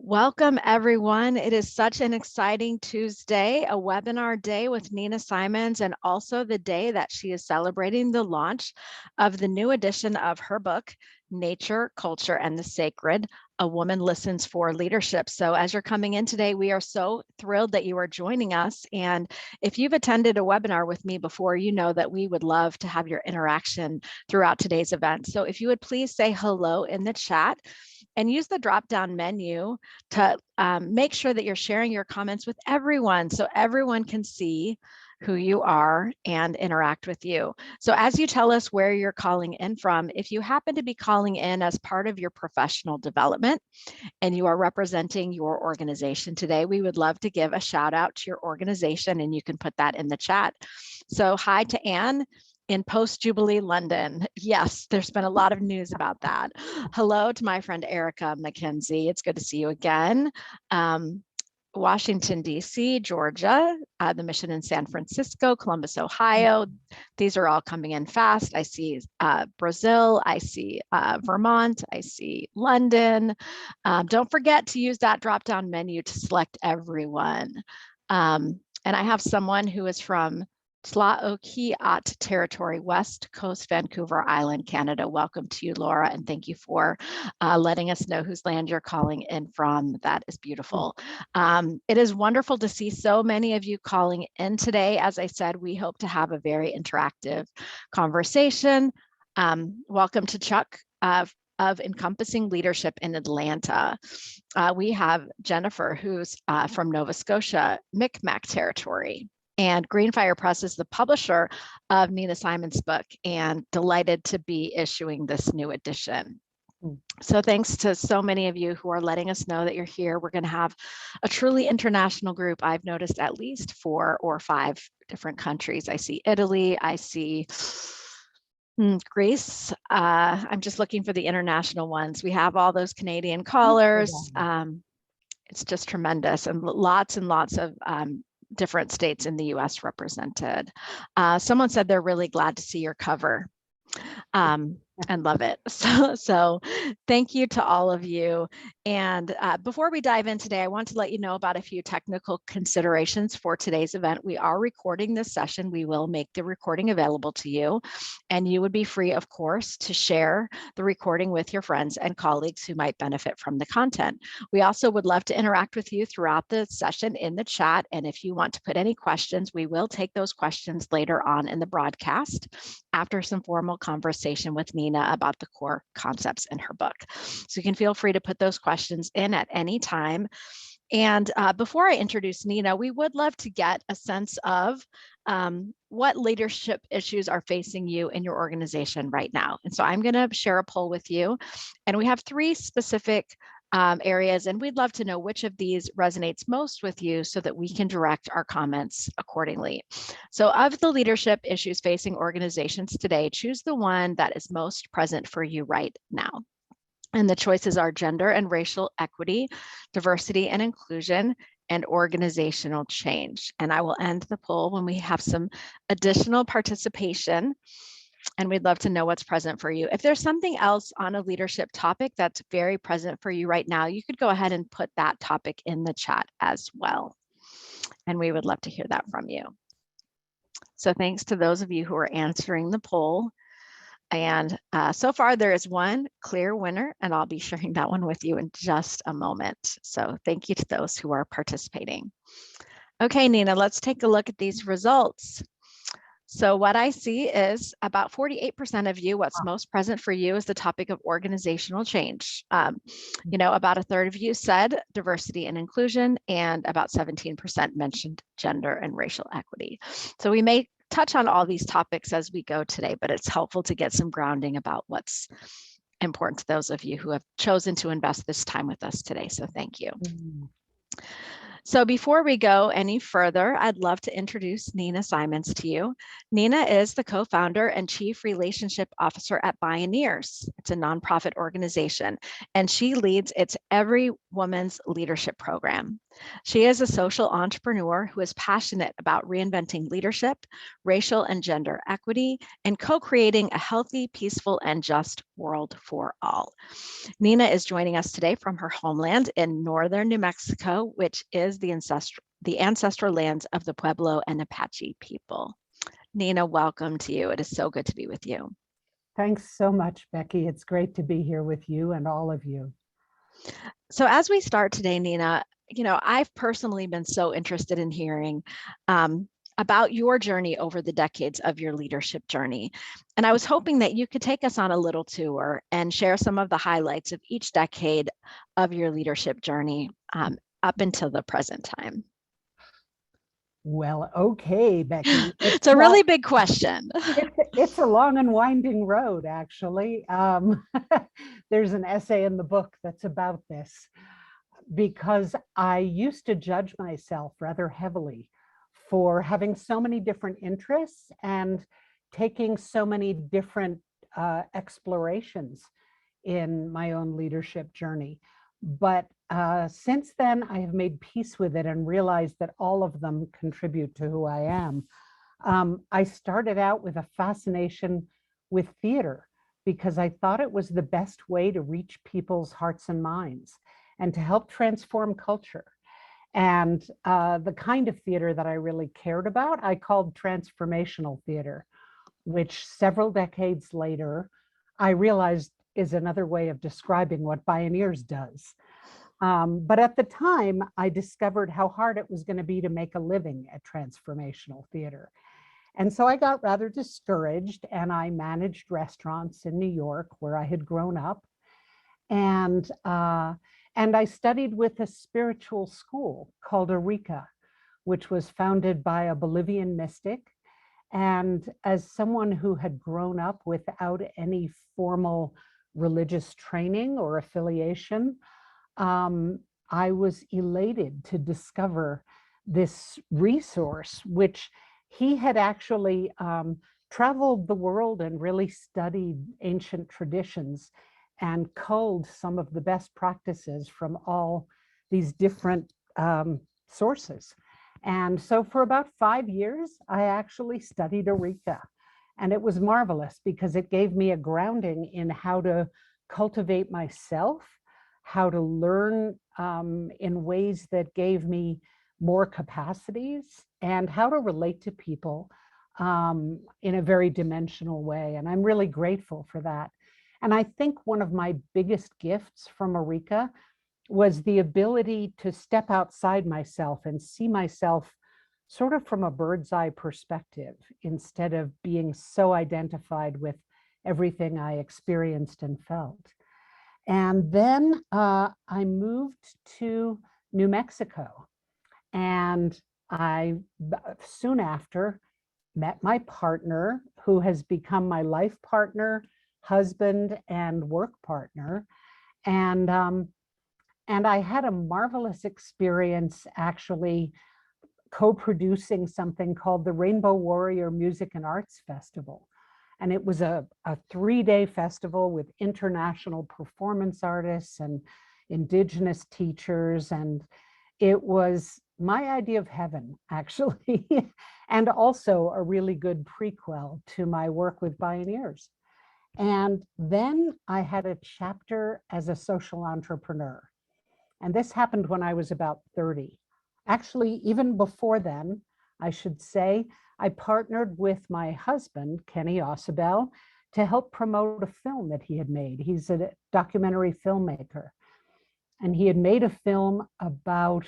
Welcome, everyone. It is such an exciting Tuesday, a webinar day with Nina Simons, and also the day that she is celebrating the launch of the new edition of her book, Nature, Culture, and the Sacred, A Woman Listens for Leadership. So as you're coming in today, we are so thrilled that you are joining us. And if you've attended a webinar with me before, you know that we would love to have your interaction throughout today's event. So if you would please say hello in the chat and use the drop-down menu to make sure that you're sharing your comments with everyone so everyone can see who you are and interact with you. So as you tell us where you're calling in from, if you happen to be calling in as part of your professional development and you are representing your organization today, we would love to give a shout out to your organization, and you can put that in the chat. So hi to Anne in post-Jubilee London. Yes, there's been a lot of news about that. Hello to my friend Erica McKenzie. It's good to see you again. Washington, D.C., Georgia, the mission in San Francisco, Columbus, Ohio. These are all coming in fast. I see Brazil, I see Vermont, I see London. Don't forget to use that drop-down menu to select everyone. And I have someone who is from Tlaokiat Territory, West Coast, Vancouver Island, Canada. Welcome to you, Laura, and thank you for letting us know whose land you're calling in from. That is beautiful. It is wonderful to see so many of you calling in today. As I said, we hope to have a very interactive conversation. Welcome to Chuck of Encompassing Leadership in Atlanta. We have Jennifer, who's from Nova Scotia, Micmac Territory. And Greenfire Press is the publisher of Nina Simons' book, and delighted to be issuing this new edition. So thanks to so many of you who are letting us know that you're here. We're going to have a truly international group. I've noticed at least 4 or 5 different countries. I see Italy, I see Greece. I'm just looking for the international ones. We have all those Canadian callers. It's just tremendous, and lots of different states in the US represented. Someone said they're really glad to see your cover and love it. So thank you to all of you. And before we dive in today, I want to let you know about a few technical considerations for today's event. We are recording this session. We will make the recording available to you, and you would be free, of course, to share the recording with your friends and colleagues who might benefit from the content. We also would love to interact with you throughout the session in the chat. And if you want to put any questions, we will take those questions later on in the broadcast after some formal conversation with Nina about the core concepts in her book. So you can feel free to put those questions in at any time. And before I introduce Nina, we would love to get a sense of what leadership issues are facing you in your organization right now. And so I'm going to share a poll with you. And we have 3 specific areas, and we'd love to know which of these resonates most with you so that we can direct our comments accordingly. So of the leadership issues facing organizations today, choose the one that is most present for you right now. And the choices are gender and racial equity, diversity and inclusion, and organizational change. And I will end the poll when we have some additional participation. And we'd love to know what's present for you. If there's something else on a leadership topic that's very present for you right now, you could go ahead and put that topic in the chat as well. And we would love to hear that from you. So thanks to those of you who are answering the poll. And so far there is one clear winner, and I'll be sharing that one with you in just a moment. So thank you to those who are participating. Okay, Nina, let's take a look at these results. So what I see is about 48% of you, what's most present for you is the topic of organizational change. About a third of you said diversity and inclusion, and about 17% mentioned gender and racial equity. So we may touch on all these topics as we go today, but it's helpful to get some grounding about what's important to those of you who have chosen to invest this time with us today. So thank you. So before we go any further, I'd love to introduce Nina Simons to you. Nina is the co-founder and chief relationship officer at Bioneers. It's a nonprofit organization, and she leads its Every Woman's Leadership program. She is a social entrepreneur who is passionate about reinventing leadership, racial and gender equity, and co-creating a healthy, peaceful, and just world for all. Nina is joining us today from her homeland in northern New Mexico, which is the ancestral lands of the Pueblo and Apache people. Nina, welcome to you. It is so good to be with you. Thanks so much, Becky. It's great to be here with you and all of you. So as we start today, Nina, I've personally been so interested in hearing about your journey over the decades of your leadership journey. And I was hoping that you could take us on a little tour and share some of the highlights of each decade of your leadership journey up until the present time. Well, okay, Becky. It's a really big question. It's a long and winding road, actually. There's an essay in the book that's about this, because I used to judge myself rather heavily for having so many different interests and taking so many different explorations in my own leadership journey. But since then, I have made peace with it and realized that all of them contribute to who I am. I started out with a fascination with theater because I thought it was the best way to reach people's hearts and minds and to help transform culture. And the kind of theater that I really cared about, I called transformational theater, which several decades later, I realized is another way of describing what Bioneers does. But at the time, I discovered how hard it was going to be to make a living at transformational theater. And so I got rather discouraged, and I managed restaurants in New York where I had grown up. And I studied with a spiritual school called Eureka, which was founded by a Bolivian mystic. And as someone who had grown up without any formal religious training or affiliation, I was elated to discover this resource, which he had actually traveled the world and really studied ancient traditions and culled some of the best practices from all these different sources. And so for about 5 years, I actually studied Eureka. And it was marvelous because it gave me a grounding in how to cultivate myself, how to learn in ways that gave me more capacities, and how to relate to people in a very dimensional way. And I'm really grateful for that. And I think one of my biggest gifts from Eureka was the ability to step outside myself and see myself sort of from a bird's eye perspective, instead of being so identified with everything I experienced and felt. And then I moved to New Mexico, and I soon after met my partner, who has become my life partner, husband, and work partner. And I had a marvelous experience actually co-producing something called the Rainbow Warrior Music and Arts Festival. And it was a 3-day festival with international performance artists and Indigenous teachers. And it was my idea of heaven, actually, and also a really good prequel to my work with Bioneers. And then I had a chapter as a social entrepreneur. And this happened when I was about 30. Actually, even before then, I should say, I partnered with my husband, Kenny Ausubel, to help promote a film that he had made. He's a documentary filmmaker. And he had made a film about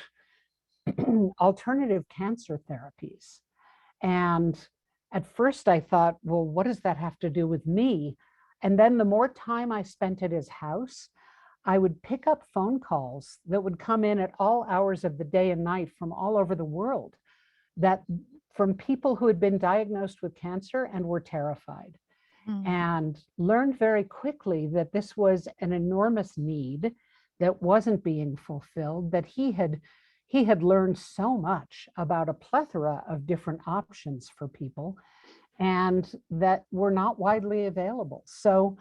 alternative cancer therapies. And at first I thought, well, what does that have to do with me? And then the more time I spent at his house, I would pick up phone calls that would come in at all hours of the day and night from all over the world, that from people who had been diagnosed with cancer and were terrified, and learned very quickly that this was an enormous need that wasn't being fulfilled, that he he had learned so much about a plethora of different options for people and that were not widely available. So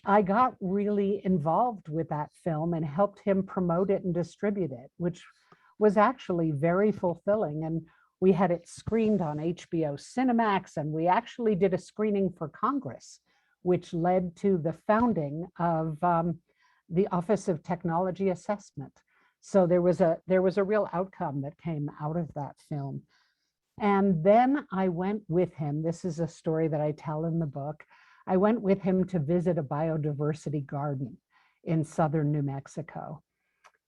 I got really involved with that film and helped him promote it and distribute it, which was actually very fulfilling. And we had it screened on HBO Cinemax, and we actually did a screening for Congress, which led to the founding of the Office of Technology Assessment. So there was a real outcome that came out of that film. And then I went with him. This is a story that I tell in the book. I went with him to visit a biodiversity garden in southern New Mexico.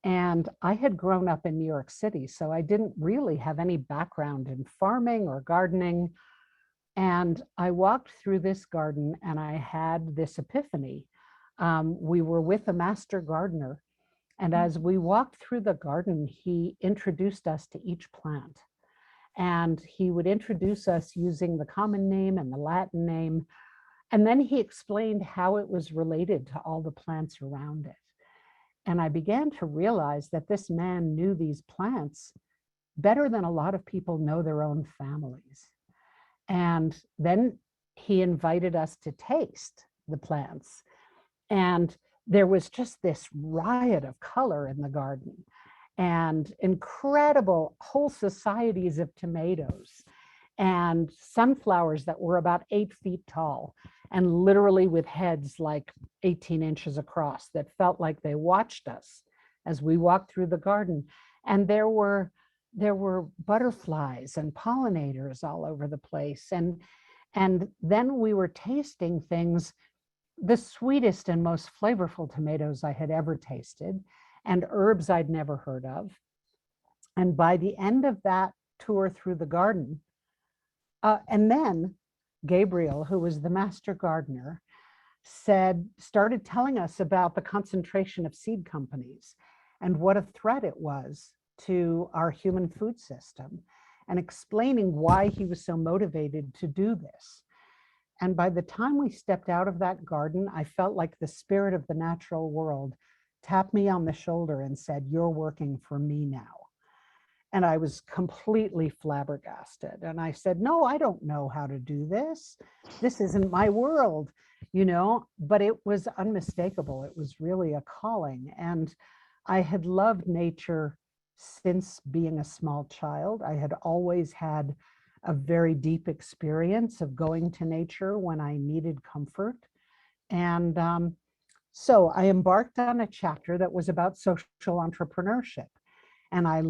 And I had grown up in New York City, so I didn't really have any background in farming or gardening. And I walked through this garden and I had this epiphany. We were with a master gardener. And as we walked through the garden, he introduced us to each plant. And he would introduce us using the common name and the Latin name. And then he explained how it was related to all the plants around it. And I began to realize that this man knew these plants better than a lot of people know their own families. And then he invited us to taste the plants. And there was just this riot of color in the garden and incredible whole societies of tomatoes and sunflowers that were about 8 feet tall and literally with heads like 18 inches across that felt like they watched us as we walked through the garden. And there were butterflies and pollinators all over the place. And then we were tasting things, the sweetest and most flavorful tomatoes I had ever tasted, and herbs I'd never heard of. And by the end of that tour through the garden, and then Gabriel, who was the master gardener, started telling us about the concentration of seed companies and what a threat it was to our human food system, and explaining why he was so motivated to do this. And by the time we stepped out of that garden, I felt like the spirit of the natural world tapped me on the shoulder and said, "You're working for me now." And I was completely flabbergasted. And I said, "No, I don't know how to do this. This isn't my world," but it was unmistakable. It was really a calling. And I had loved nature since being a small child. I had always had a very deep experience of going to nature when I needed comfort. And so I embarked on a chapter that was about social entrepreneurship. And I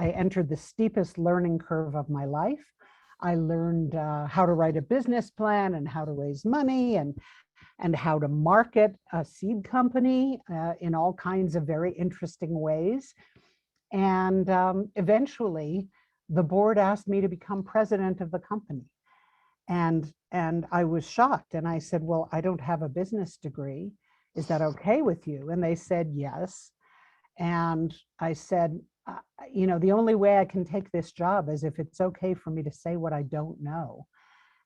entered the steepest learning curve of my life. I learned how to write a business plan and how to raise money and how to market a seed company in all kinds of very interesting ways. And eventually, the board asked me to become president of the company. And I was shocked. And I said, "Well, I don't have a business degree. Is that okay with you?" And they said, "Yes." And I said, the only way I can take this job is if it's okay for me to say what I don't know."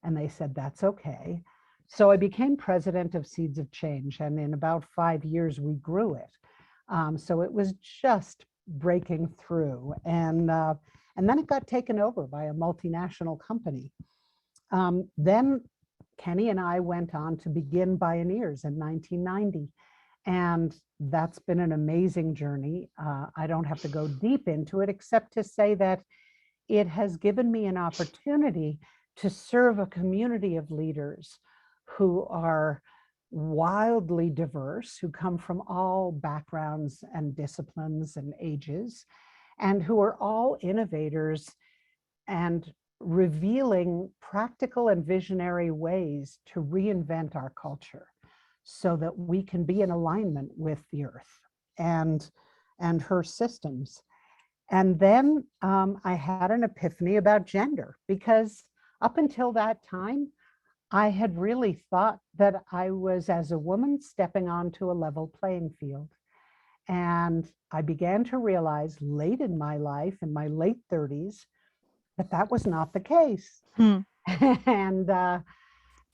And they said, "That's okay." So I became president of Seeds of Change. And in about 5 years, we grew it. So it was just breaking through. And then it got taken over by a multinational company. Then Kenny and I went on to begin Bioneers in 1990. And that's been an amazing journey. I don't have to go deep into it, except to say that it has given me an opportunity to serve a community of leaders who are wildly diverse, who come from all backgrounds and disciplines and ages, and who are all innovators and revealing practical and visionary ways to reinvent our culture so that we can be in alignment with the earth and her systems. And then I had an epiphany about gender, because up until that time, I had really thought that I was, as a woman, stepping onto a level playing field. And I began to realize late in my life, in my late 30s, that was not the case.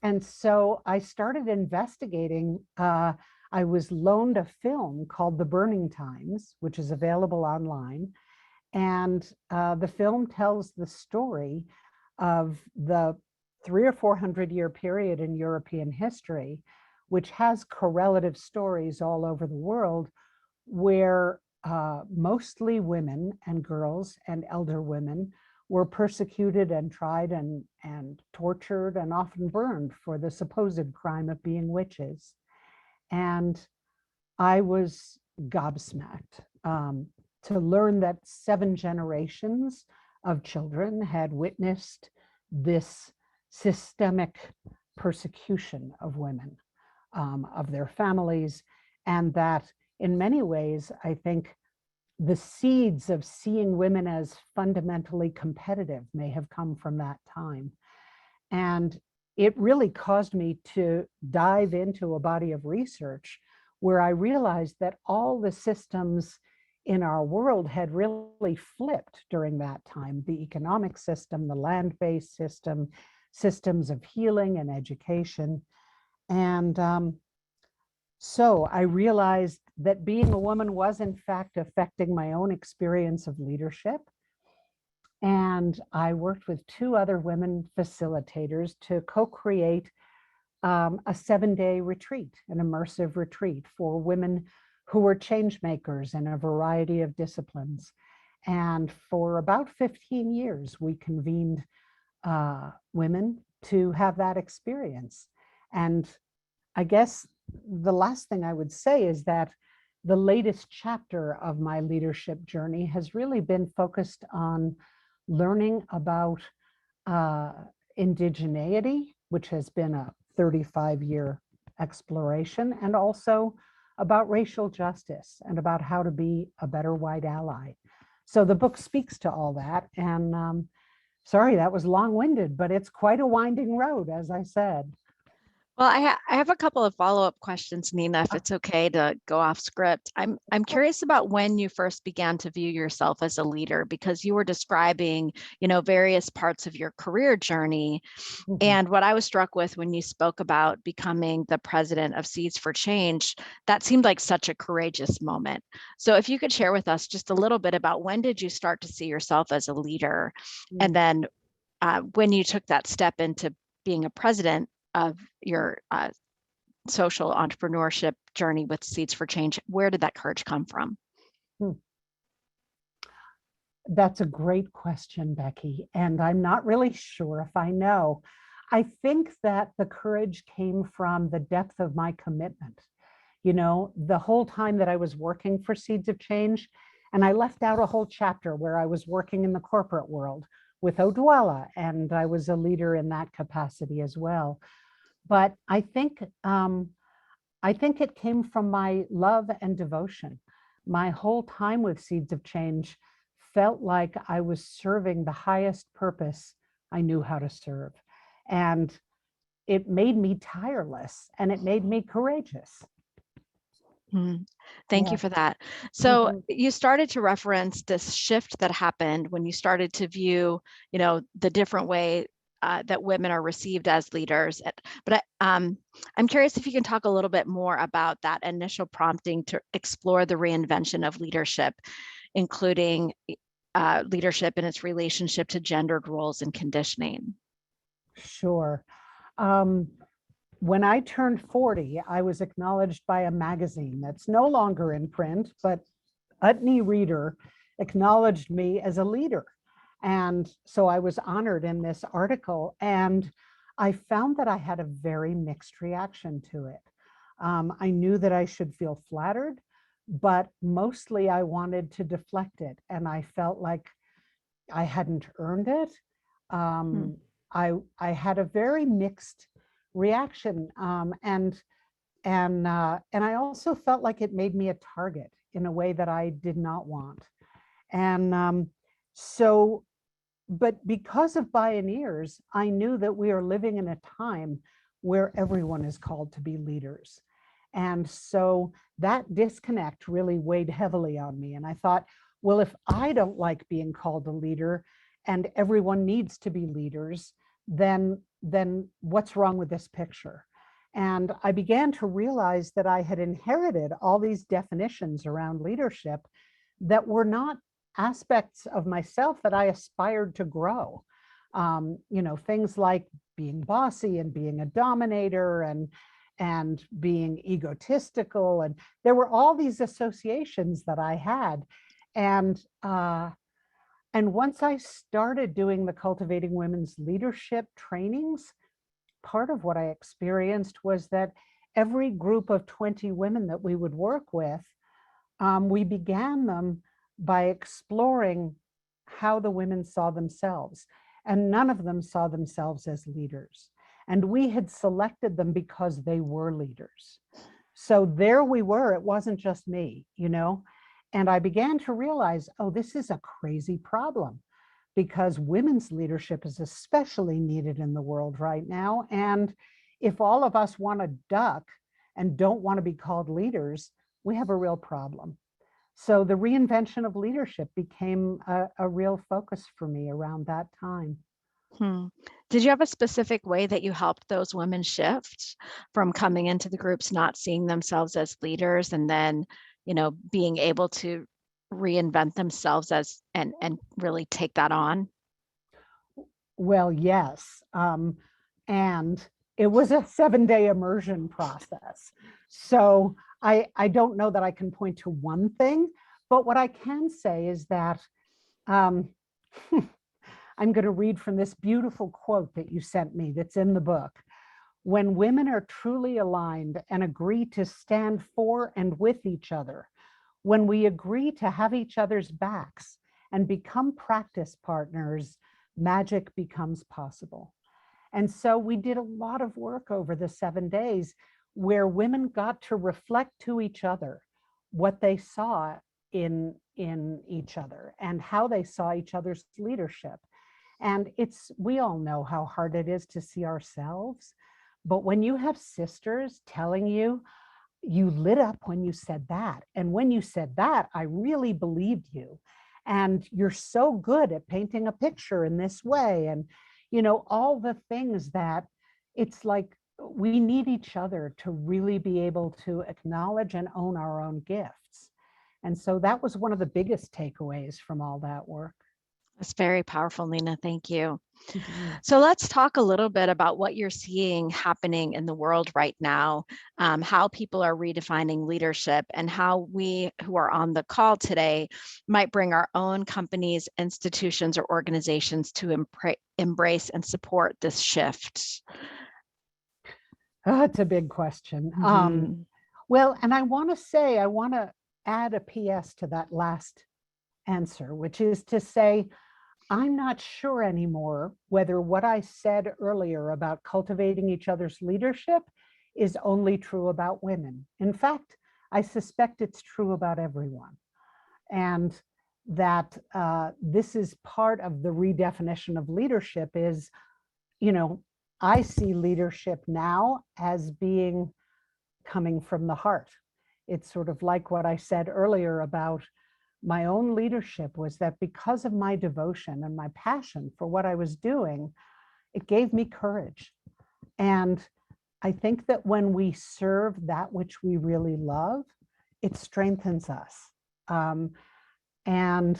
And so I started investigating. I was loaned a film called The Burning Times, which is available online. And the film tells the story of the 300 or 400 year period in European history, which has correlative stories all over the world, where mostly women and girls and elder women were persecuted and tried and tortured and often burned for the supposed crime of being witches. And I was gobsmacked to learn that 7 generations of children had witnessed this systemic persecution of women, of their families, and that in many ways, I think the seeds of seeing women as fundamentally competitive may have come from that time. And it really caused me to dive into a body of research where I realized that all the systems in our world had really flipped during that time. The economic system, the land-based system, systems of healing and education. And so I realized that being a woman was in fact affecting my own experience of leadership. And I worked with 2 other women facilitators to co-create a 7-day retreat, an immersive retreat for women who were change makers in a variety of disciplines. And for about 15 years, we convened women to have that experience. And I guess the last thing I would say is that the latest chapter of my leadership journey has really been focused on learning about indigeneity, which has been a 35-year exploration, and also about racial justice and about how to be a better white ally. So the book speaks to all that. And sorry, that was long-winded, but it's quite a winding road, as I said. Well, I have a couple of follow-up questions, Nina, if it's okay to go off script. I'm curious about when you first began to view yourself as a leader, because you were describing, various parts of your career journey. Mhm. And what I was struck with when you spoke about becoming the president of Seeds for Change, that seemed like such a courageous moment. So if you could share with us just a little bit about when did you start to see yourself as a leader? And then when you took that step into being a president of your social entrepreneurship journey with Seeds for Change, where did that courage come from? That's a great question, Becky. And I'm not really sure if I know. I think that the courage came from the depth of my commitment. The whole time that I was working for Seeds of Change, and I left out a whole chapter where I was working in the corporate world with Odwalla, and I was a leader in that capacity as well. But I think it came from my love and devotion. My whole time with Seeds of Change felt like I was serving the highest purpose I knew how to serve. And it made me tireless and it made me courageous. Thank you for that. So you started to reference this shift that happened when you started to view, the different way that women are received as leaders. But I'm curious if you can talk a little bit more about that initial prompting to explore the reinvention of leadership, including leadership and its relationship to gendered roles and conditioning. Sure. When I turned 40, I was acknowledged by a magazine that's no longer in print, but Utne Reader acknowledged me as a leader. And so I was honored in this article, and I found that I had a very mixed reaction to it. I knew that I should feel flattered, but mostly I wanted to deflect it, and I felt like I hadn't earned it. I had a very mixed reaction, and I also felt like it made me a target in a way that I did not want. And so, but because of Bioneers, I knew that we are living in a time where everyone is called to be leaders. And so that disconnect really weighed heavily on me. And I thought, well, if I don't like being called a leader and everyone needs to be leaders, then what's wrong with this picture? And I began to realize that I had inherited all these definitions around leadership that were not aspects of myself that I aspired to grow. Things like being bossy and being a dominator and being egotistical. And there were all these associations that I had. And once I started doing the Cultivating Women's Leadership trainings, part of what I experienced was that every group of 20 women that we would work with, we began them by exploring how the women saw themselves. And none of them saw themselves as leaders. And we had selected them because they were leaders. So there we were, it wasn't just me, And I began to realize, oh, this is a crazy problem, because women's leadership is especially needed in the world right now. And if all of us want to duck and don't want to be called leaders, we have a real problem. So the reinvention of leadership became a real focus for me around that time. Did you have a specific way that you helped those women shift from coming into the groups, not seeing themselves as leaders, and then, being able to reinvent themselves as and really take that on? Well, yes. And it was a 7-day immersion process. So I don't know that I can point to one thing, but what I can say is that I'm going to read from this beautiful quote that you sent me that's in the book. When women are truly aligned and agree to stand for and with each other, when we agree to have each other's backs and become practice partners, magic becomes possible. And so we did a lot of work over the 7 days where women got to reflect to each other what they saw in each other and how they saw each other's leadership. And we all know how hard it is to see ourselves. But when you have sisters telling you, you lit up when you said that. And when you said that, I really believed you. And you're so good at painting a picture in this way. And, all the things that it's like we need each other to really be able to acknowledge and own our own gifts. And so that was one of the biggest takeaways from all that work. That's very powerful, Nina. Thank you. So let's talk a little bit about what you're seeing happening in the world right now, how people are redefining leadership, and how we who are on the call today might bring our own companies, institutions, or organizations to embrace and support this shift. That's a big question. Well, and I want to add a PS to that last answer, which is to say, I'm not sure anymore whether what I said earlier about cultivating each other's leadership is only true about women. In fact, I suspect it's true about everyone. And that this is part of the redefinition of leadership is, I see leadership now as being coming from the heart. It's sort of like what I said earlier about my own leadership, was that because of my devotion and my passion for what I was doing, it gave me courage. And I think that when we serve that which we really love, it strengthens us. And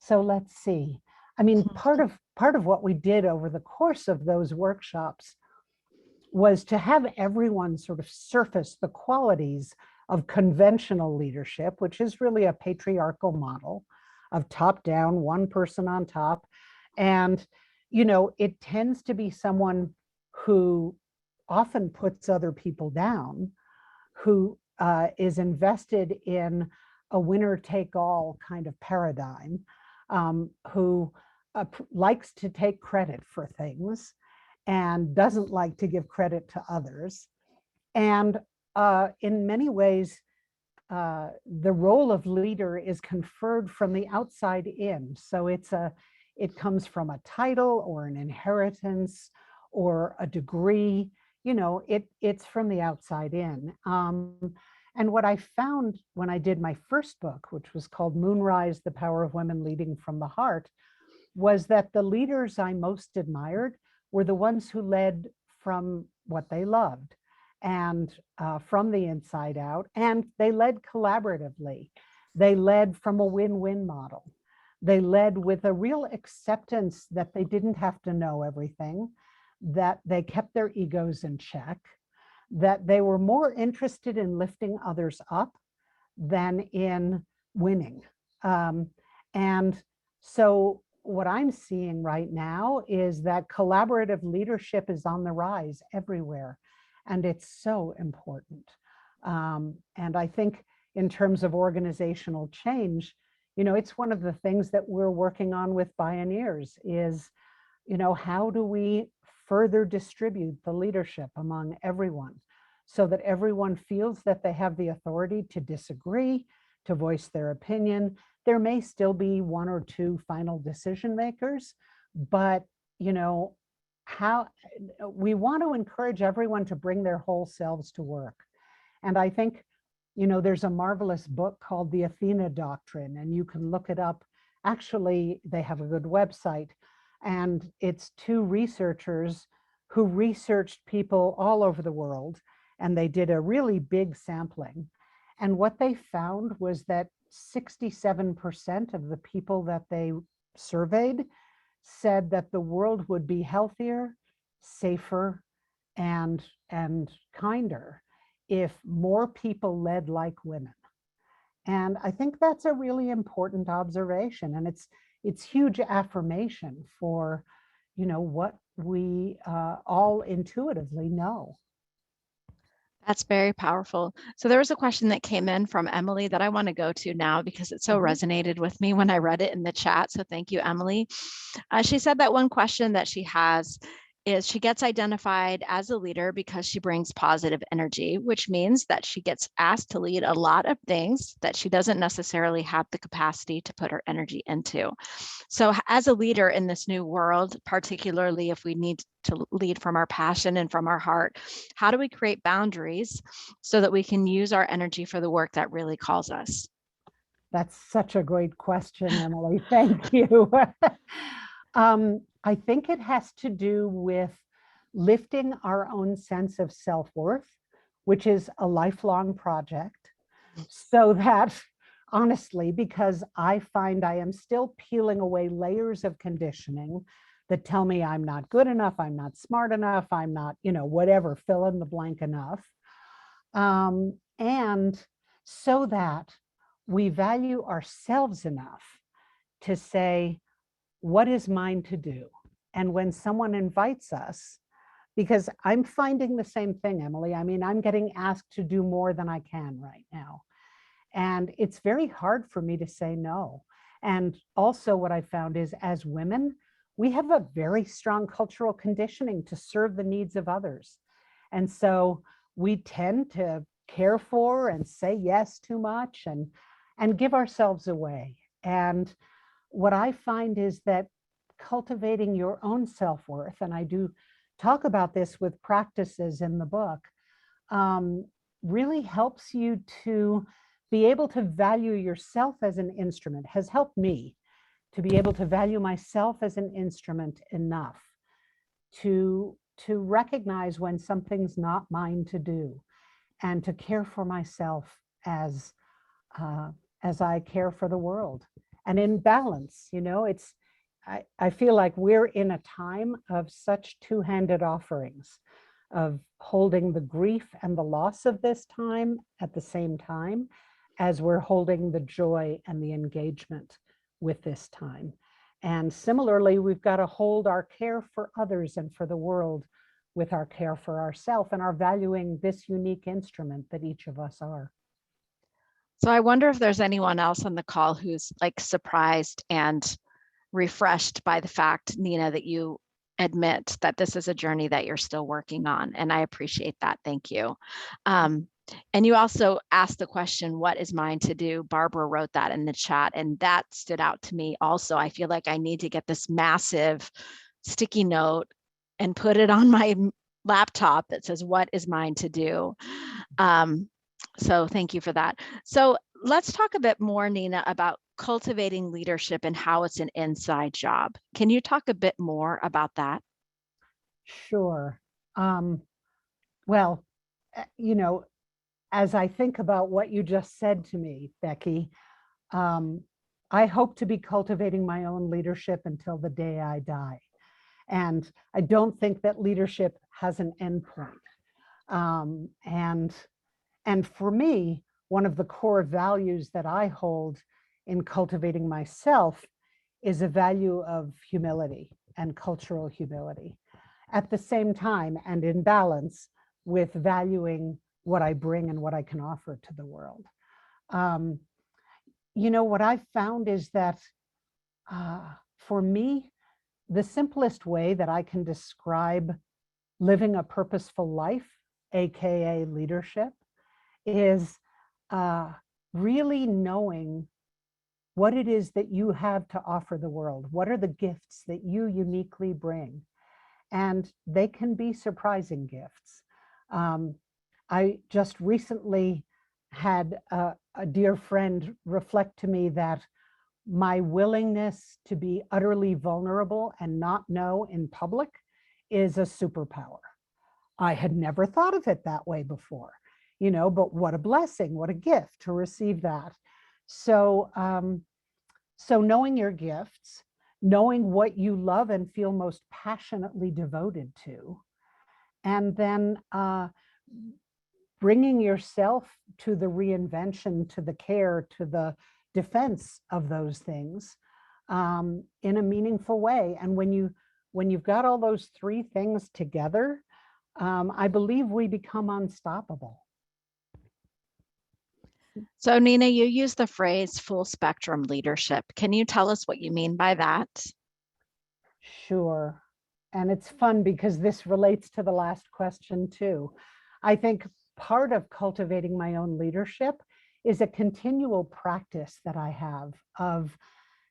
so let's see. I mean, part of what we did over the course of those workshops was to have everyone sort of surface the qualities of conventional leadership, which is really a patriarchal model of top down, one person on top. And, it tends to be someone who often puts other people down, who is invested in a winner take all kind of paradigm, who likes to take credit for things and doesn't like to give credit to others. And in many ways, the role of leader is conferred from the outside in. So it comes from a title or an inheritance or a degree. It's from the outside in. And what I found when I did my first book, which was called Moonrise: The Power of Women Leading from the Heart, was that the leaders I most admired were the ones who led from what they loved and from the inside out, and they led collaboratively. They led from a win-win model. They led with a real acceptance that they didn't have to know everything, that they kept their egos in check, that they were more interested in lifting others up than in winning. And so what I'm seeing right now is that collaborative leadership is on the rise everywhere, and it's so important. And I think in terms of organizational change, it's one of the things that we're working on with Bioneers is, how do we further distribute the leadership among everyone so that everyone feels that they have the authority to disagree, to voice their opinion. There may still be one or two final decision makers, but how we want to encourage everyone to bring their whole selves to work. And I think, there's a marvelous book called the Athena Doctrine, and you can look it up. Actually, they have a good website, and it's two researchers who researched people all over the world, and they did a really big sampling. And what they found was that 67% of the people that they surveyed said that the world would be healthier, safer, and kinder if more people led like women. And I think that's a really important observation. And it's huge affirmation for, what we all intuitively know. That's very powerful. So there was a question that came in from Emily that I want to go to now because it so resonated with me when I read it in the chat. So thank you, Emily. She said that one question that she has is she gets identified as a leader because she brings positive energy, which means that she gets asked to lead a lot of things that she doesn't necessarily have the capacity to put her energy into. So as a leader in this new world, particularly if we need to lead from our passion and from our heart, how do we create boundaries so that we can use our energy for the work that really calls us? That's such a great question, Emily. Thank you. I think it has to do with lifting our own sense of self-worth, which is a lifelong project. So that, honestly, because I find I am still peeling away layers of conditioning that tell me I'm not good enough, I'm not smart enough, I'm not, whatever, fill in the blank enough. And so that we value ourselves enough to say, what is mine to do? And when someone invites us, because I'm finding the same thing, Emily. I mean, I'm getting asked to do more than I can right now. And it's very hard for me to say no. And also what I found is as women, we have a very strong cultural conditioning to serve the needs of others. And so we tend to care for and say yes too much and give ourselves away. And what I find is that cultivating your own self-worth, and I do talk about this with practices in the book, really helps you to be able to value yourself as an instrument, has helped me to be able to value myself as an instrument enough to recognize when something's not mine to do and to care for myself as I care for the world. And in balance, I feel like we're in a time of such two-handed offerings of holding the grief and the loss of this time at the same time as we're holding the joy and the engagement with this time. And similarly, we've got to hold our care for others and for the world with our care for ourselves and our valuing this unique instrument that each of us are. So I wonder if there's anyone else on the call who's like surprised and refreshed by the fact, Nina, that you admit that this is a journey that you're still working on. And I appreciate that. Thank you. And you also asked the question, what is mine to do? Barbara wrote that in the chat, and that stood out to me also. I feel like I need to get this massive sticky note and put it on my laptop that says, what is mine to do? So thank you for that. So let's talk a bit more, Nina, about cultivating leadership and how it's an inside job. Can you talk a bit more about that? Sure. Well, as I think about what you just said to me, Becky, I hope to be cultivating my own leadership until the day I die. And I don't think that leadership has an endpoint. And for me, one of the core values that I hold in cultivating myself is a value of humility and cultural humility. At the same time, and in balance with valuing what I bring and what I can offer to the world. What I've found is that for me, the simplest way that I can describe living a purposeful life, AKA leadership, is really knowing what it is that you have to offer the world. What are the gifts that you uniquely bring? And they can be surprising gifts. I just recently had a dear friend reflect to me that my willingness to be utterly vulnerable and not know in public is a superpower. I had never thought of it that way before, but what a blessing, what a gift to receive that. So, so knowing your gifts, knowing what you love and feel most passionately devoted to, and then bringing yourself to the reinvention, to the care, to the defense of those things in a meaningful way. And when you've got all those three things together, I believe we become unstoppable. So Nina, you use the phrase full spectrum leadership. Can you tell us what you mean by that? Sure. And it's fun because this relates to the last question too. I think part of cultivating my own leadership is a continual practice that I have of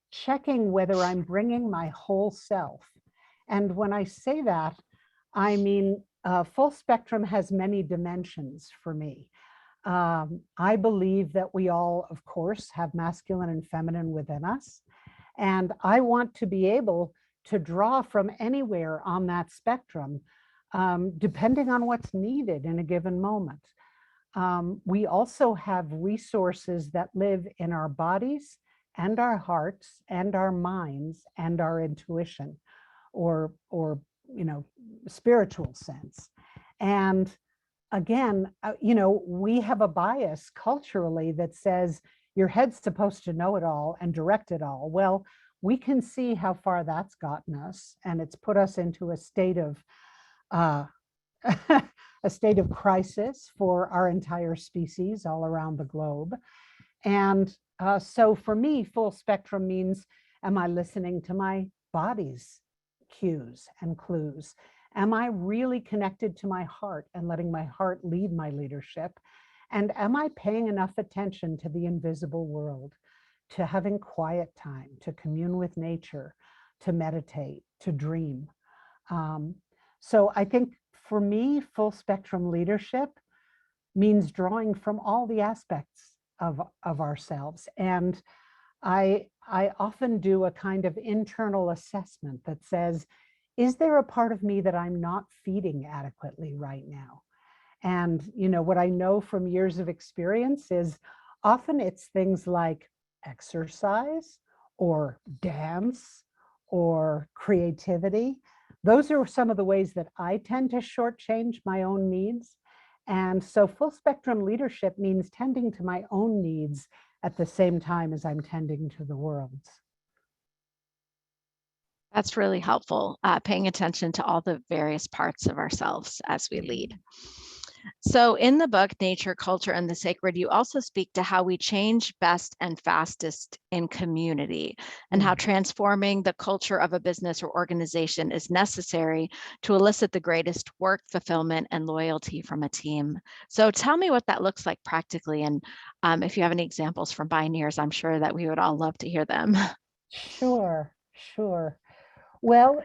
checking whether I'm bringing my whole self. And when I say that, I mean, full spectrum has many dimensions for me. I believe that we all, of course, have masculine and feminine within us. And I want to be able to draw from anywhere on that spectrum, depending on what's needed in a given moment. We also have resources that live in our bodies and our hearts and our minds and our intuition or spiritual sense. And again, we have a bias culturally that says your head's supposed to know it all and direct it all. Well, we can see how far that's gotten us, and it's put us into a state of a state of crisis for our entire species all around the globe. And so for me, full spectrum means, am I listening to my body's cues and clues? Am I really connected to my heart and letting my heart lead my leadership? And am I paying enough attention to the invisible world, to having quiet time, to commune with nature, to meditate, to dream? So I think for me, full spectrum leadership means drawing from all the aspects of ourselves. And I often do a kind of internal assessment that says, is there a part of me that I'm not feeding adequately right now? And what I know from years of experience is often it's things like exercise or dance or creativity. Those are some of the ways that I tend to shortchange my own needs. And so full spectrum leadership means tending to my own needs at the same time as I'm tending to the world's. That's really helpful, paying attention to all the various parts of ourselves as we lead. So in the book, Nature, Culture, and the Sacred, you also speak to how we change best and fastest in community and how transforming the culture of a business or organization is necessary to elicit the greatest work, fulfillment, and loyalty from a team. So tell me what that looks like practically. And if you have any examples from Bioneers, I'm sure that we would all love to hear them. Sure. Well,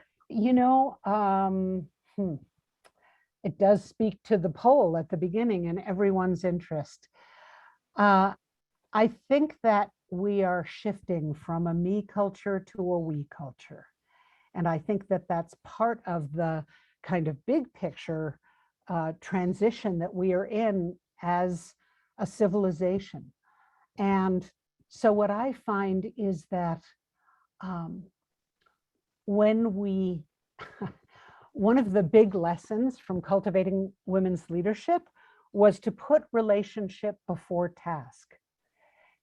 it does speak to the poll at the beginning and everyone's interest. I think that we are shifting from a me culture to a we culture. And I think that that's part of the kind of big picture transition that we are in as a civilization. And So what I find is that when we, one of the big lessons from cultivating women's leadership was to put relationship before task.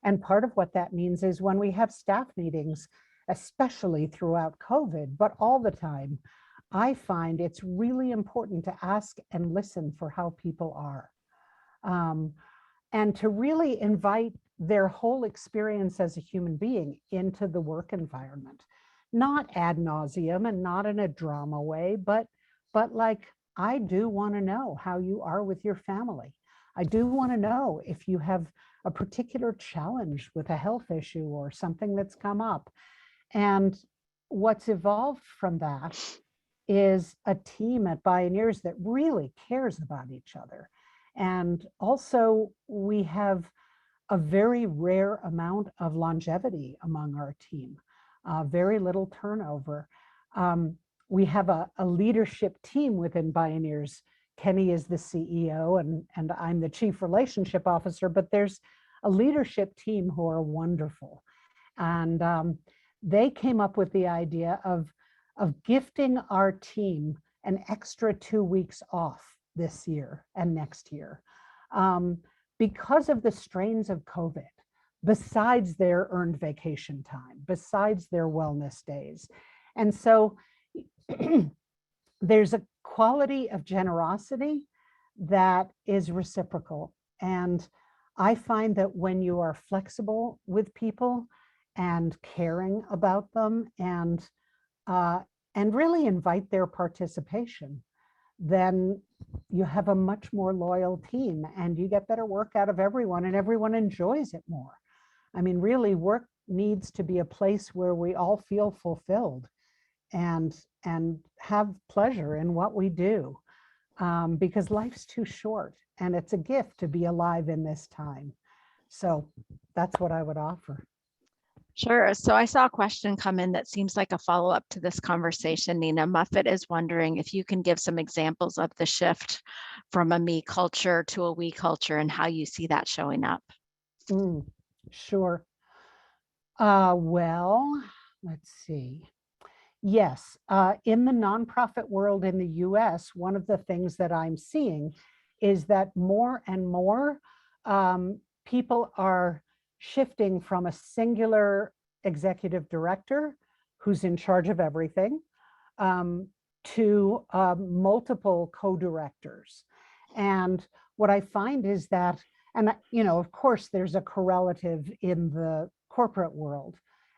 And part of what that means is when we have staff meetings, especially throughout COVID, but all the time, I find it's really important to ask and listen for how people are. And to really invite their whole experience as a human being into the work environment, not ad nauseum and not in a drama way, but like, I do want to know how you are with your family. I do want to know if you have a particular challenge with a health issue or something that's come up. And what's evolved from that is a team at Bioneers that really cares about each other. And also, we have a very rare amount of longevity among our team, very little turnover. We have a leadership team within Bioneers. Kenny is the CEO and I'm the chief relationship officer, but there's a leadership team who are wonderful. And they came up with the idea of gifting our team an extra 2 weeks off this year and next year because of the strains of COVID, besides their earned vacation time, besides their wellness days. And so there's a quality of generosity that is reciprocal. And I find that when you are flexible with people and caring about them and really invite their participation, then you have a much more loyal team and you get better work out of everyone and everyone enjoys it more. I mean, really, work needs to be a place where we all feel fulfilled and have pleasure in what we do, because life's too short and it's a gift to be alive in this time. So that's what I would offer. Sure. So I saw a question come in that seems like a follow-up to this conversation. Nina Muffet is wondering if you can give some examples of the shift from a me culture to a we culture and how you see that showing up. Sure. Well, let's see. Yes, in the nonprofit world in the US, one of the things that I'm seeing is that more and more people are shifting from a singular executive director who's in charge of everything to multiple co-directors. And what I find is that, and of course, there's a correlative in the corporate world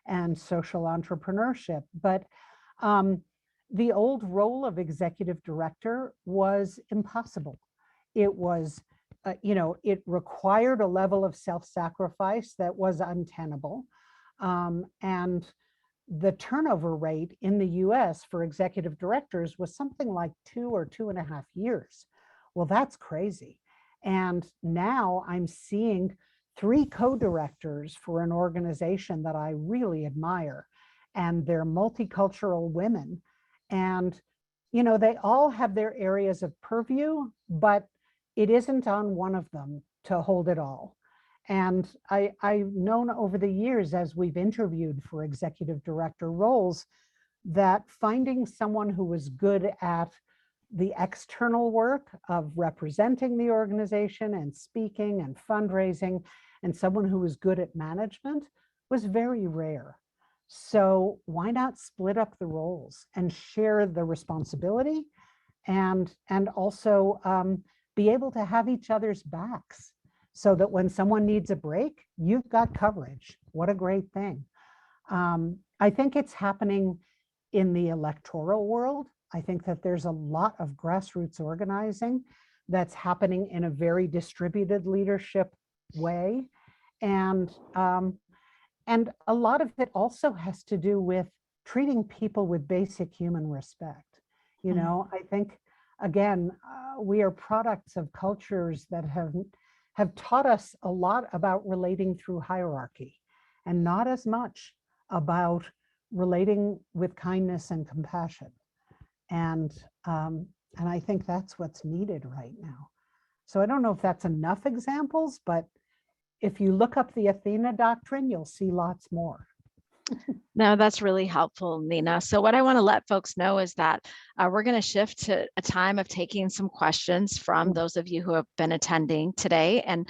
and social entrepreneurship, but the old role of executive director was impossible. It was, it required a level of self-sacrifice that was untenable. And the turnover rate in the US for executive directors was something like 2 or 2.5 years. Well, that's crazy. And now I'm seeing 3 co-directors for an organization that I really admire, and they're multicultural women. And, they all have their areas of purview, but it isn't on one of them to hold it all. And I've known over the years, as we've interviewed for executive director roles, that finding someone who was good at the external work of representing the organization and speaking and fundraising, and someone who was good at management was very rare. So why not split up the roles and share the responsibility and also be able to have each other's backs so that when someone needs a break, you've got coverage. What a great thing. I think it's happening in the electoral world. I think that there's a lot of grassroots organizing that's happening in a very distributed leadership way. And a lot of it also has to do with treating people with basic human respect. I think, again, we are products of cultures that have taught us a lot about relating through hierarchy and not as much about relating with kindness and compassion. And I think that's what's needed right now. So I don't know if that's enough examples, but if you look up the Athena Doctrine, you'll see lots more. No, that's really helpful, Nina. So what I want to let folks know is that we're going to shift to a time of taking some questions from those of you who have been attending today. And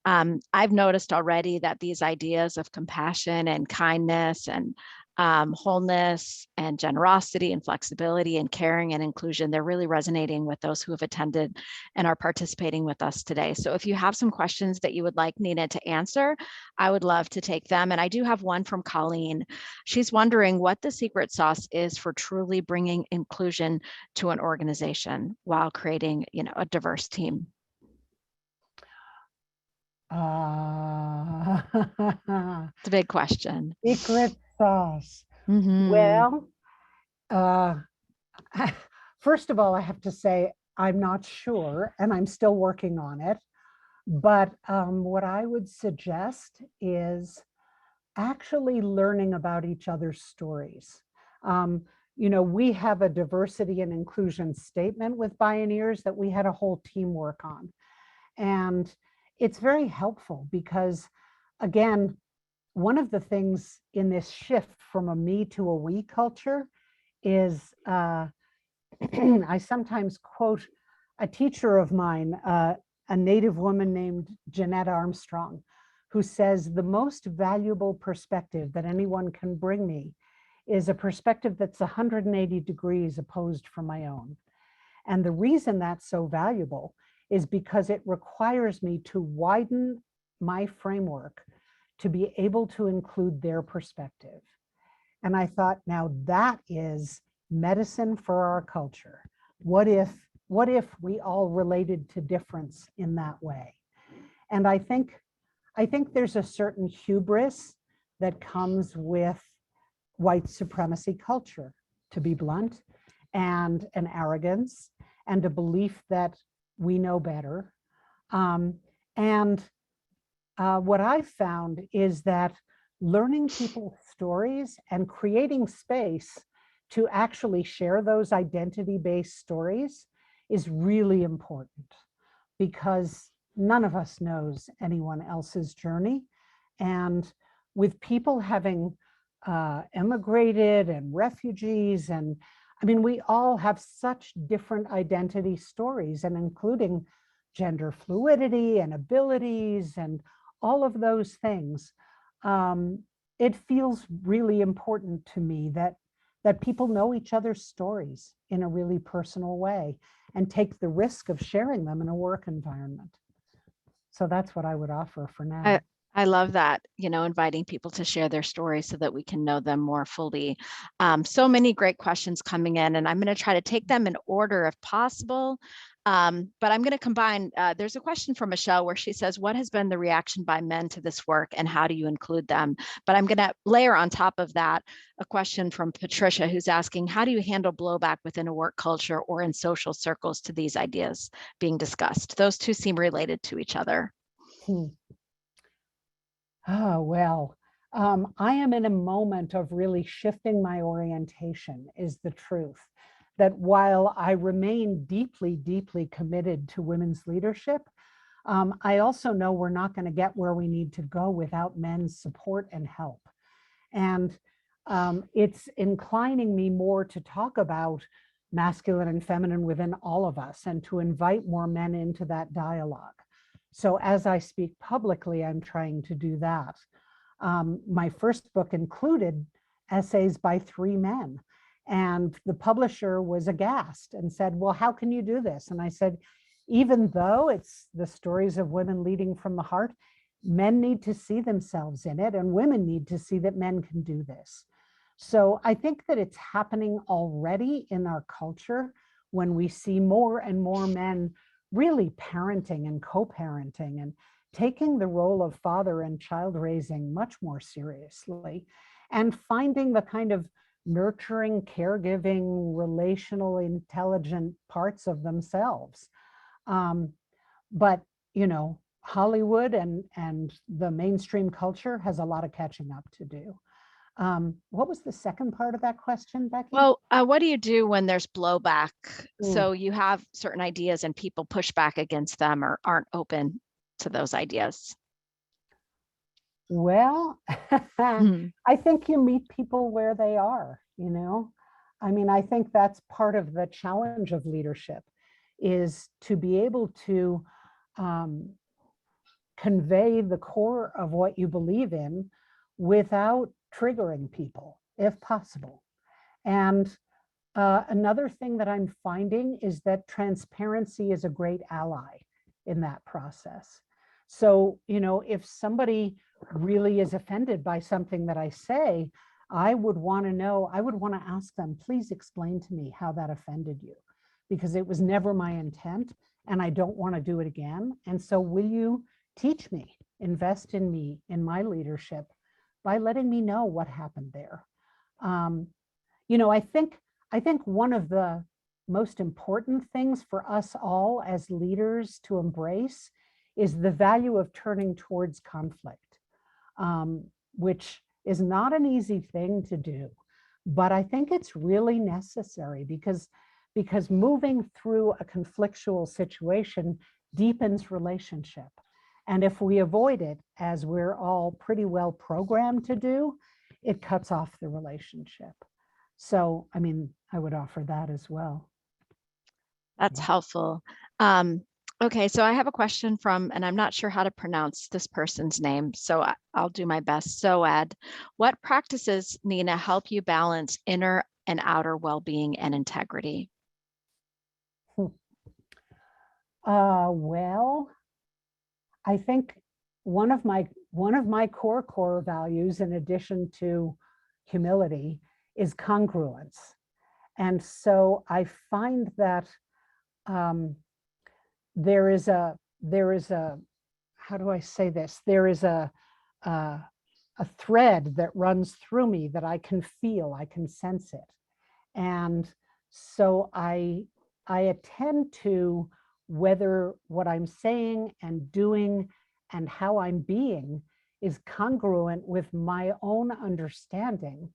I've noticed already that these ideas of compassion and kindness and wholeness and generosity and flexibility and caring and inclusion, they're really resonating with those who have attended and are participating with us today. So if you have some questions that you would like Nina to answer, I would love to take them. And I do have one from Colleen. She's wondering what the secret sauce is for truly bringing inclusion to an organization while creating, a diverse team. It's a big question. Secret sauce. Mm-hmm. Well, first of all, I have to say, I'm not sure, and I'm still working on it. But what I would suggest is actually learning about each other's stories. We have a diversity and inclusion statement with Bioneers that we had a whole team work on. And it's very helpful because, again, one of the things in this shift from a me to a we culture is I sometimes quote a teacher of mine, a Native woman named Jeanette Armstrong, who says, the most valuable perspective that anyone can bring me is a perspective that's 180 degrees opposed from my own. And the reason that's so valuable is because it requires me to widen my framework to be able to include their perspective. And I thought, now that is medicine for our culture. What if we all related to difference in that way? And I think there's a certain hubris that comes with white supremacy culture, to be blunt, and an arrogance and a belief that we know better. What I've found is that learning people's stories and creating space to actually share those identity-based stories is really important, because none of us knows anyone else's journey. And with people having emigrated and refugees, and I mean, we all have such different identity stories, and including gender fluidity and abilities and all of those things. It feels really important to me that people know each other's stories in a really personal way and take the risk of sharing them in a work environment. So that's what I would offer for now. I love that, inviting people to share their stories so that we can know them more fully. So many great questions coming in, and I'm going to try to take them in order if possible. But I'm going to combine, there's a question from Michelle where she says, what has been the reaction by men to this work and how do you include them? But I'm going to layer on top of that a question from Patricia, who's asking, how do you handle blowback within a work culture or in social circles to these ideas being discussed? Those two seem related to each other. Oh, well, I am in a moment of really shifting my orientation, is the truth. That while I remain deeply, deeply committed to women's leadership, I also know we're not going to get where we need to go without men's support and help. And it's inclining me more to talk about masculine and feminine within all of us and to invite more men into that dialogue. So as I speak publicly, I'm trying to do that. My first book included essays by 3 men. And the publisher was aghast and said, well, how can you do this? And I said, even though it's the stories of women leading from the heart, men need to see themselves in it, and women need to see that men can do this. So I think that it's happening already in our culture when we see more and more men really parenting and co-parenting and taking the role of father and child raising much more seriously, and finding the kind of nurturing, caregiving, relational, intelligent parts of themselves. But, Hollywood and the mainstream culture has a lot of catching up to do. What was the second part of that question, Becky? Well, what do you do when there's blowback? So you have certain ideas and people push back against them or aren't open to those ideas. Well, Hmm. I think you meet people where they are, you know? I mean, I think that's part of the challenge of leadership is to be able to um, convey the core of what you believe in without triggering people, if possible. And another thing that I'm finding is that transparency is a great ally in that process. So, you know, if somebody really is offended by something that I say, I would want to know, I would want to ask them, please explain to me how that offended you, because it was never my intent and I don't want to do it again. And so will you teach me, invest in me, in my leadership by letting me know what happened there? Um, you know, I think one of the most important things for us all as leaders to embrace is the value of turning towards conflict, which is not an easy thing to do. But I think it's really necessary because moving through a conflictual situation deepens relationship. And if we avoid it, as we're all pretty well programmed to do, it cuts off the relationship. So, I mean, I would offer that as well. That's helpful. Okay, so I have a question from, and I'm not sure how to pronounce this person's name, so I'll do my best. Soad, what practices, Nina, help you balance inner and outer well-being and integrity? Well, I think one of my core values, in addition to humility, is congruence. And so I find that um, there is a how do I say this? There is a a thread that runs through me that I can feel, I can sense it. And so I attend to whether what I'm saying and doing and how I'm being is congruent with my own understanding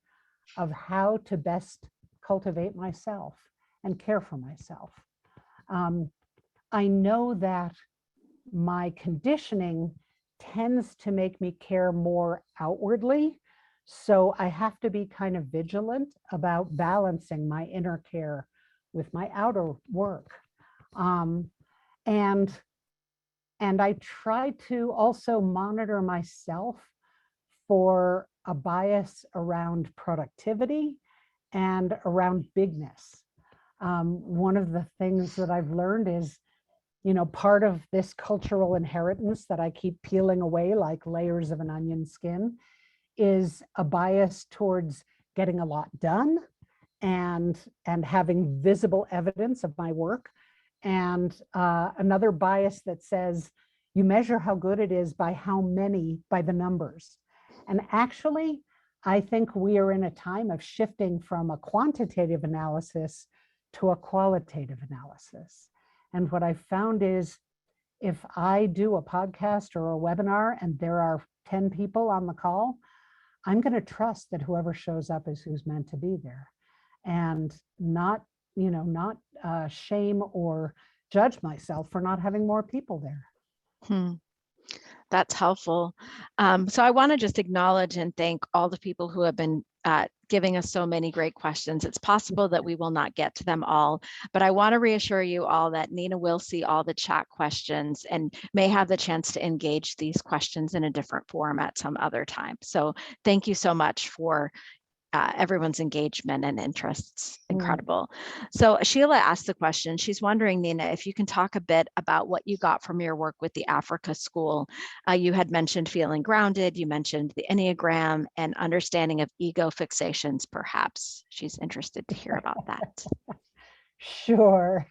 of how to best cultivate myself and care for myself. Um, I know that my conditioning tends to make me care more outwardly. So I have to be kind of vigilant about balancing my inner care with my outer work. Um, and and I try to also monitor myself for a bias around productivity and around bigness. One of the things that I've learned is, you know, part of this cultural inheritance that I keep peeling away like layers of an onion skin is a bias towards getting a lot done and having visible evidence of my work, and another bias that says you measure how good it is by how many, by the numbers. And actually, I think we are in a time of shifting from a quantitative analysis to a qualitative analysis. And what I found is if I do a podcast or a webinar and there are 10 people on the call, I'm going to trust that whoever shows up is who's meant to be there, and not, not shame or judge myself for not having more people there. Hmm. That's helpful. So I want to just acknowledge and thank all the people who have been giving us so many great questions. It's possible that we will not get to them all, but I want to reassure you all that Nina will see all the chat questions and may have the chance to engage these questions in a different form at some other time. So thank you so much for everyone's engagement and interests. Incredible. So Sheila asked the question, she's wondering, Nina, if you can talk a bit about what you got from your work with the Africa School. You had mentioned feeling grounded, you mentioned the Enneagram and understanding of ego fixations, perhaps. She's interested to hear about that. Sure.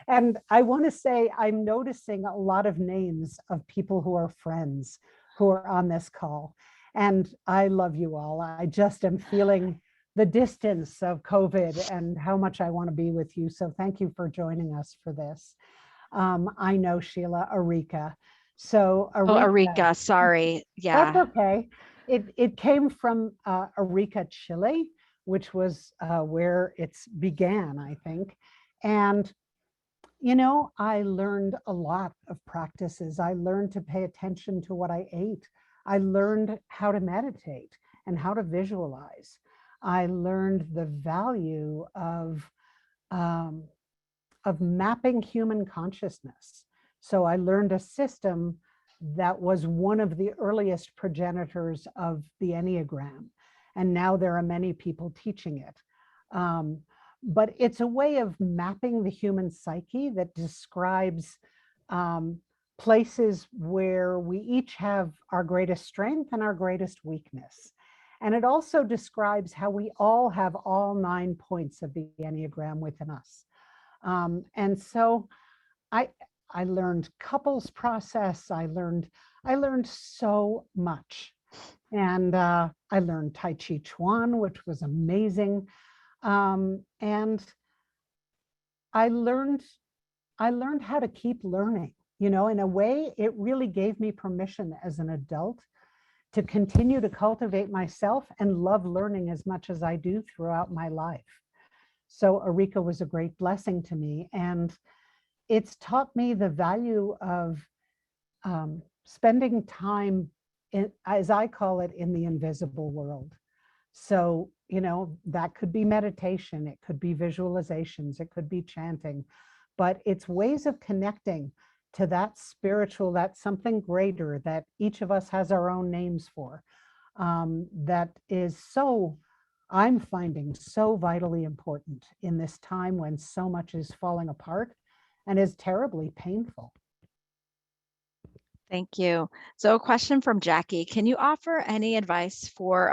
And I want to say I'm noticing a lot of names of people who are friends who are on this call. And I love you all. I just am feeling the distance of COVID and how much I want to be with you. So thank you for joining us for this. I know Sheila, Arika. So Arika, sorry. Yeah. That's okay. It came from Arica, Chile, which was where it's began, I think. And you know, I learned a lot of practices. I learned to pay attention to what I ate. I learned how to meditate and how to visualize. I learned the value um, of mapping human consciousness. So I learned a system that was one of the earliest progenitors of the Enneagram. And now there are many people teaching it. But it's a way of mapping the human psyche that describes places where we each have our greatest strength and our greatest weakness. And it also describes how we all have all 9 points of the Enneagram within us. And so I I learned couples process. I learned so much, and I learned Tai Chi Chuan, which was amazing. And I learned how to keep learning. You know, in a way, it really gave me permission as an adult to continue to cultivate myself and love learning as much as I do throughout my life. So Eureka was a great blessing to me, and it's taught me the value of spending time in, as I call it, in the invisible world. So, you know, that could be meditation, it could be visualizations, it could be chanting, but it's ways of connecting to that spiritual, that something greater that each of us has our own names for, that is so, I'm finding so vitally important in this time when so much is falling apart and is terribly painful. Thank you. So a question from Jackie. Can you offer any advice for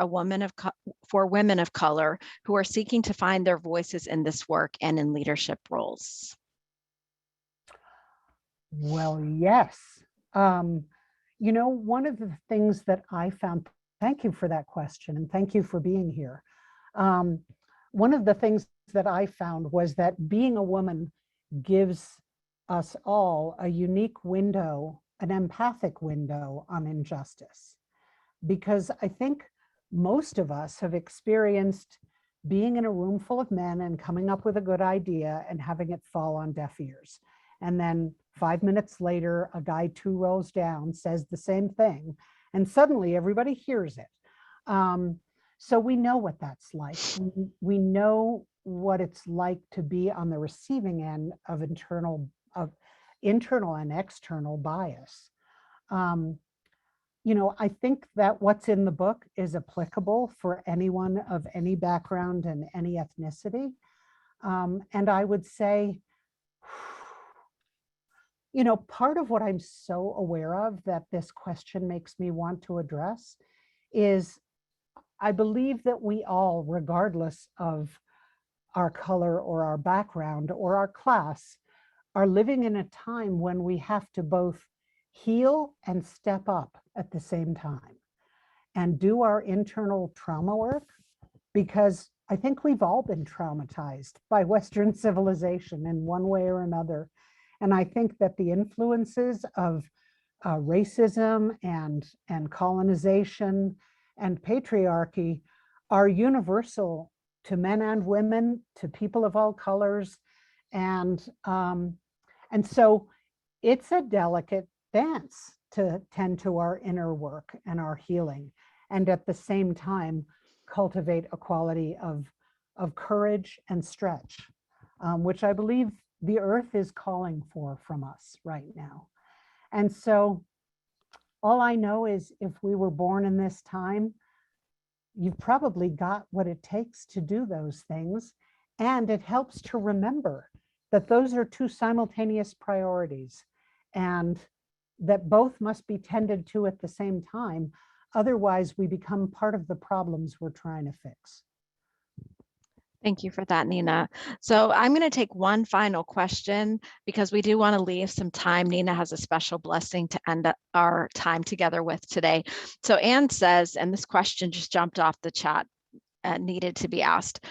for women of color who are seeking to find their voices in this work and in leadership roles? Well, yes. You know, one of the things that I found, thank you for that question, and thank you for being here. One of the things that I found was that being a woman gives us all a unique window, an empathic window on injustice. Because I think most of us have experienced being in a room full of men and coming up with a good idea and having it fall on deaf ears. And then 5 minutes later, a guy 2 rows down says the same thing, and suddenly everybody hears it. So we know what that's like. We know what it's like to be on the receiving end of internal and external bias. You know, I think that what's in the book is applicable for anyone of any background and any ethnicity. And I would say, you know, part of what I'm so aware of that this question makes me want to address is I believe that we all, regardless of our color or our background or our class, are living in a time when we have to both heal and step up at the same time and do our internal trauma work, because I think we've all been traumatized by Western civilization in one way or another. And I think that the influences of racism and colonization and patriarchy are universal to men and women, to people of all colors. And so it's a delicate dance to tend to our inner work and our healing, and at the same time cultivate a quality of courage and stretch, which I believe the earth is calling for from us right now. And so all I know is if we were born in this time, you've probably got what it takes to do those things. And it helps to remember that those are 2 simultaneous priorities and that both must be tended to at the same time. Otherwise, we become part of the problems we're trying to fix. Thank you for that, Nina. So I'm going to take one final question because we do want to leave some time. Nina has a special blessing to end our time together with today. So Anne says, and this question just jumped off the chat, needed to be asked.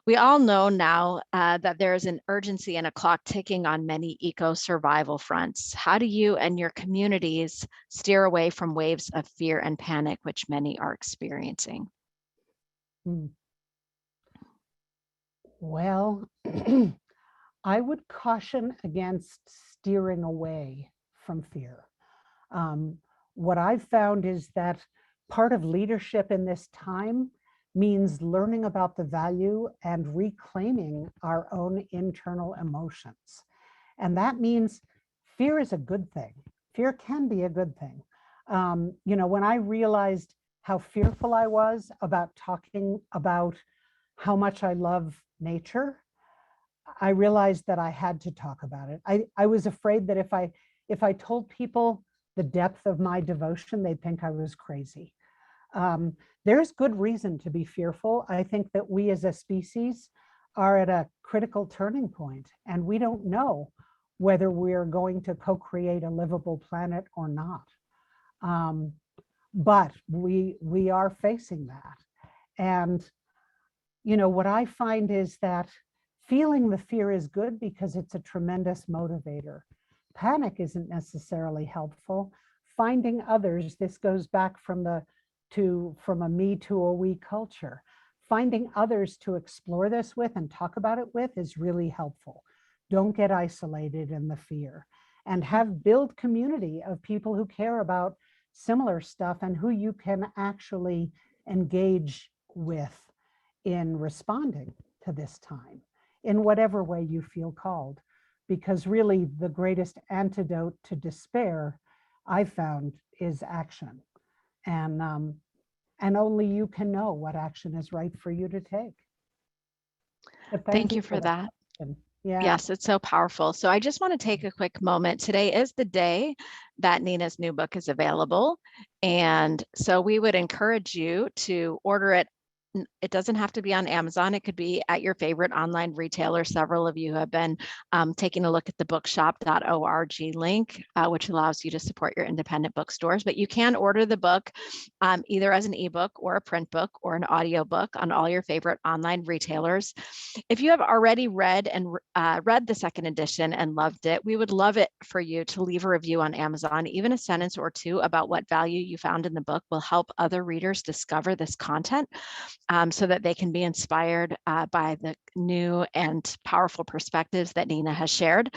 We all know now that there is an urgency and a clock ticking on many eco-survival fronts. How do you and your communities steer away from waves of fear and panic, which many are experiencing? Well, I would caution against steering away from fear. what I've found is that part of leadership in this time means learning about the value and reclaiming our own internal emotions. And that means fear is a good thing. Fear can be a good thing. When I realized how fearful I was about talking about how much I love nature, I realized that I had to talk about it. I was afraid that if I told people the depth of my devotion, they'd think I was crazy. There's good reason to be fearful. I think that we as a species are at a critical turning point, and we don't know whether we're going to co-create a livable planet or not. But we are facing that. And what I find is that feeling the fear is good because it's a tremendous motivator. Panic isn't necessarily helpful. Finding others, this goes back from a me to a we culture. Finding others to explore this with and talk about it with is really helpful. Don't get isolated in the fear, and build community of people who care about similar stuff and who you can actually engage with in responding to this time in whatever way you feel called. Because really the greatest antidote to despair, I found, is action. And only you can know what action is right for you to take. Thank you for that. Yeah. Yes, it's so powerful. So I just want to take a quick moment. Today is the day that Nina's new book is available. And so we would encourage you to order it. It doesn't have to be on Amazon. It could be at your favorite online retailer. Several of you have been taking a look at the bookshop.org link, which allows you to support your independent bookstores. But you can order the book either as an ebook or a print book or an audio book on all your favorite online retailers. If you have already read the second edition and loved it, we would love it for you to leave a review on Amazon. Even a sentence or two about what value you found in the book will help other readers discover this content. So that they can be inspired by the new and powerful perspectives that Nina has shared.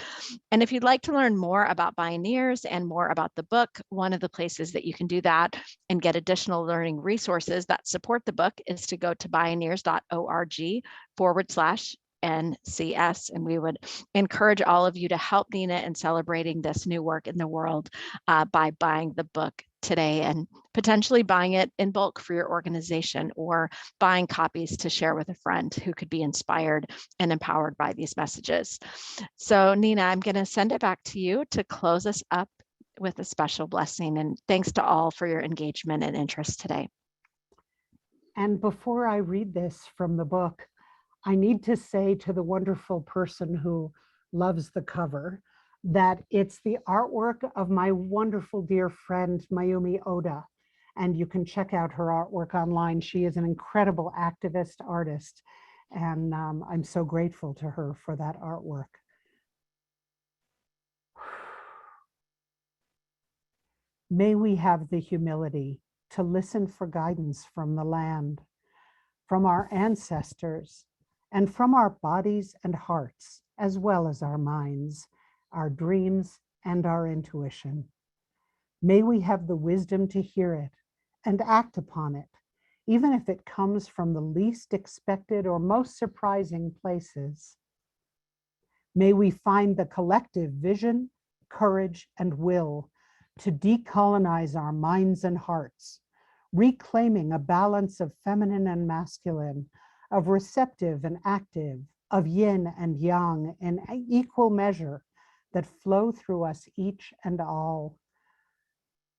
And if you'd like to learn more about Bioneers and more about the book, one of the places that you can do that and get additional learning resources that support the book is to go to bioneers.org/NCS. And we would encourage all of you to help Nina in celebrating this new work in the world by buying the book today and potentially buying it in bulk for your organization or buying copies to share with a friend who could be inspired and empowered by these messages. So Nina, I'm going to send it back to you to close us up with a special blessing, and thanks to all for your engagement and interest today. And before I read this from the book, I need to say to the wonderful person who loves the cover that it's the artwork of my wonderful dear friend, Mayumi Oda. And you can check out her artwork online. She is an incredible activist artist. And I'm so grateful to her for that artwork. May we have the humility to listen for guidance from the land, from our ancestors, and from our bodies and hearts, as well as our minds, our dreams, and our intuition. May we have the wisdom to hear it and act upon it, even if it comes from the least expected or most surprising places. May we find the collective vision, courage, and will to decolonize our minds and hearts, reclaiming a balance of feminine and masculine, of receptive and active, of yin and yang in equal measure that flow through us each and all.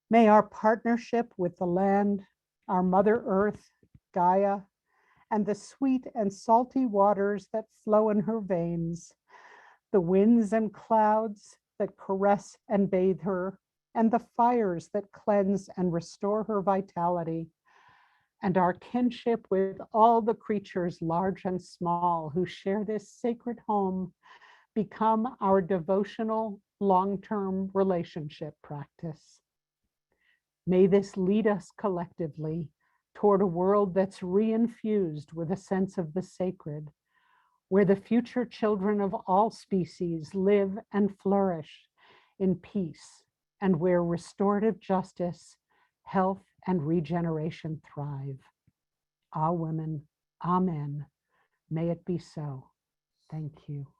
May our partnership with the land, our Mother Earth, Gaia, and the sweet and salty waters that flow in her veins, the winds and clouds that caress and bathe her, and the fires that cleanse and restore her vitality, and our kinship with all the creatures large and small who share this sacred home become our devotional long-term relationship practice. May this lead us collectively toward a world that's reinfused with a sense of the sacred, where the future children of all species live and flourish in peace, and where restorative justice, health, and regeneration thrive. Ah, women, amen. May it be so. Thank you.